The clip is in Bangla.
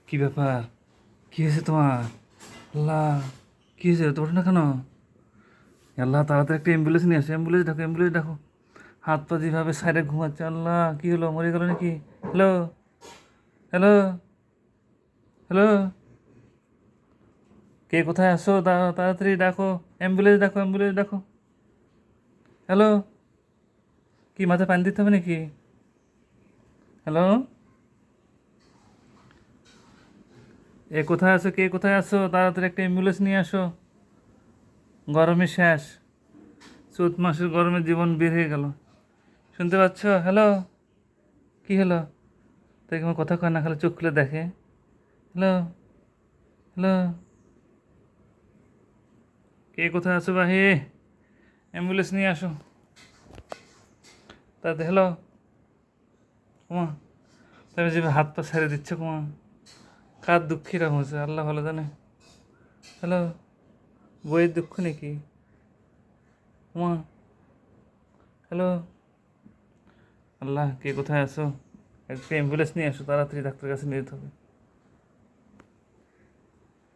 কি ব্যাপার? কি হয়েছে তোমার? আল্লাহ, কি হয়েছে? তো ওঠো না কেন? আল্লাহ, তাড়াতাড়ি একটা অ্যাম্বুলেন্স নিয়ে আসো। অ্যাম্বুলেন্স ডাকো, অ্যাম্বুলেন্স ডাকো। হাত পা যেভাবে সাইডে ঘুমাচ্ছে, আল্লাহ কি হলো? মরে গেল নাকি? হ্যালো, হ্যালো, হ্যালো, কে কোথায় আসো? তাড়াতাড়ি ডাকো, অ্যাম্বুলেন্স ডাকো, অ্যাম্বুলেন্স ডাকো। হ্যালো, কি মাথায় পানি দিতে হবে নাকি? হ্যালো, এ কোথায় আছো? কে কোথায় আসো? তাড়াতাড়ি একটা অ্যাম্বুলেন্স নিয়ে আসো। গরমে শেষ, চৈত মাসের গরমে জীবন বের হয়ে গেল। শুনতে পাচ্ছ? হ্যালো, কি হলো? তাই আমার কথা কয় না, খালি চোখ খুলে দেখে। হ্যালো, হ্যালো, কে কোথায় আছো বাহি? অ্যাম্বুলেন্স নিয়ে আসো তাতে। হ্যালো, কুমা, তুমি যে হাত পা ছেড়ে দিচ্ছ কুমা, কার দুঃখীরা হয়েছে আল্লাহ ভালো জানে। হ্যালো, বইয়ের দুঃখ নাকি কুমা? হ্যালো, আল্লাহ কে কোথায় আছো? একটা অ্যাম্বুলেন্স নিয়ে আসো, তাড়াতাড়ি ডাক্তারের কাছে নিয়ে যেতে হবে।